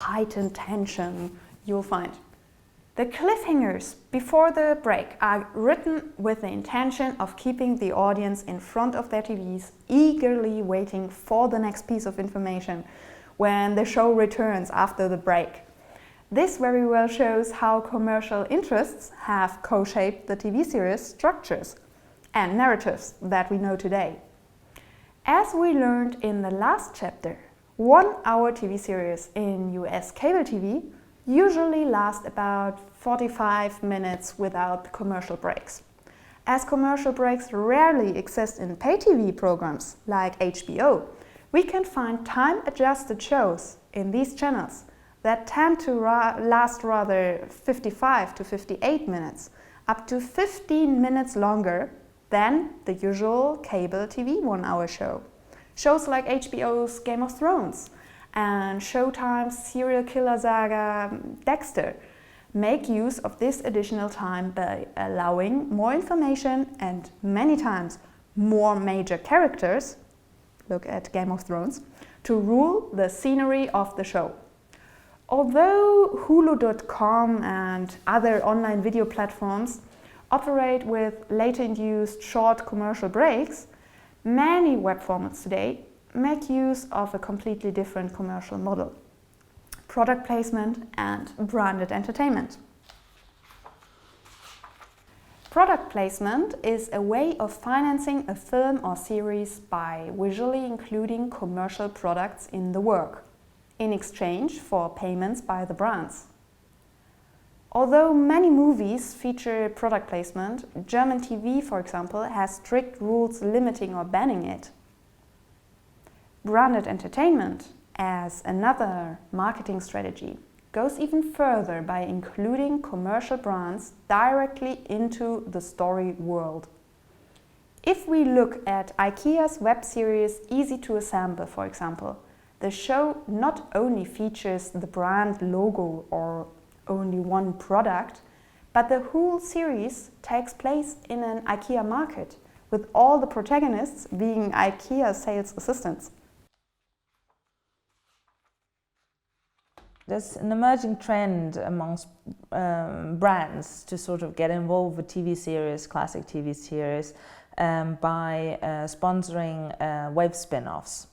heightened tension you'll find. The cliffhangers before the break are written with the intention of keeping the audience in front of their TVs, eagerly waiting for the next piece of information when the show returns after the break. This very well shows how commercial interests have co-shaped the TV series structures and narratives that we know today. As we learned in the last chapter, 1 hour TV series in US cable TV usually last about 45 minutes without commercial breaks. As commercial breaks rarely exist in pay TV programs like HBO, we can find time-adjusted shows in these channels that tend to last rather 55 to 58 minutes, up to 15 minutes longer than the usual cable TV 1 hour show. Shows like HBO's Game of Thrones and Showtime's serial killer saga Dexter make use of this additional time by allowing more information and many times more major characters, look at Game of Thrones, to rule the scenery of the show. Although Hulu.com and other online video platforms operate with later-induced short commercial breaks, many web formats today make use of a completely different commercial model: product placement and branded entertainment. Product placement is a way of financing a film or series by visually including commercial products in the work, in exchange for payments by the brands. Although many movies feature product placement, German TV, for example, has strict rules limiting or banning it. Branded entertainment, as another marketing strategy, goes even further by including commercial brands directly into the story world. If we look at IKEA's web series Easy to Assemble, for example, the show not only features the brand logo or only one product, but the whole series takes place in an IKEA market, with all the protagonists being IKEA sales assistants. There's an emerging trend amongst brands to sort of get involved with TV series, classic TV series, by sponsoring web spin-offs,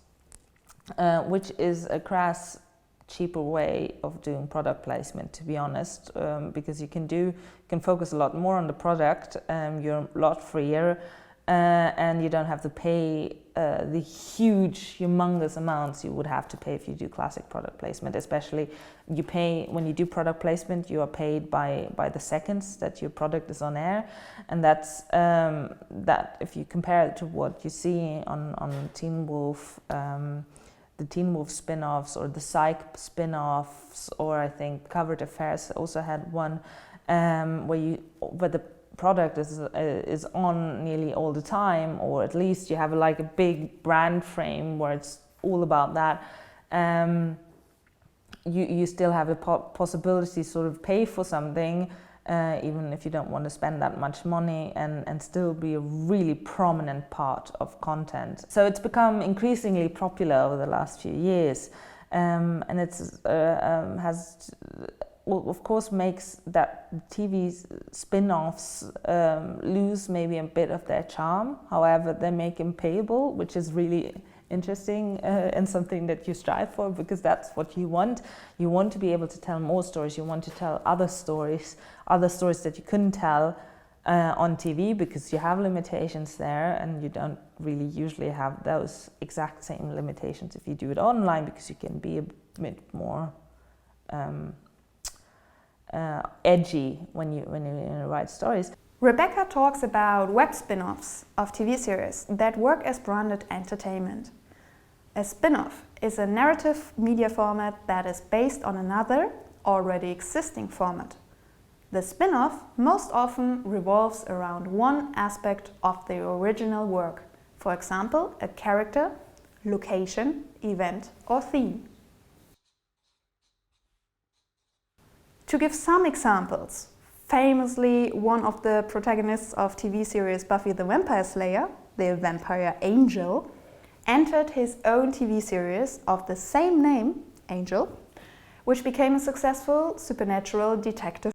which is a crass, cheaper way of doing product placement, to be honest, because you can focus a lot more on the product, you're a lot freer, and you don't have to pay the huge, humongous amounts you would have to pay if you do classic product placement. Especially, you pay when you do product placement, you are paid by the seconds that your product is on air, and that's that. If you compare it to what you see on Teen Wolf, the Teen Wolf spin-offs or the Psych spin-offs, or I think Covered Affairs also had one where the product is on nearly all the time, or at least you have like a big brand frame where it's all about that. You still have a possibility to sort of pay for something, even if you don't want to spend that much money, and still be a really prominent part of content. So it's become increasingly popular over the last few years, and it's has, well, of course, makes that TV spin-offs lose maybe a bit of their charm. However, they make them payable, which is really interesting and something that you strive for, because that's what you want. You want to be able to tell more stories. You want to tell other stories that you couldn't tell on TV, because you have limitations there, and you don't really usually have those exact same limitations if you do it online, because you can be a bit more edgy when you write stories. Rebecca talks about web spin-offs of TV series that work as branded entertainment. A spin-off is a narrative media format that is based on another, already existing format. The spin-off most often revolves around one aspect of the original work, for example, a character, location, event, or theme. To give some examples, famously, one of the protagonists of TV series Buffy the Vampire Slayer, the vampire Angel, entered his own TV series of the same name, Angel, which became a successful supernatural detective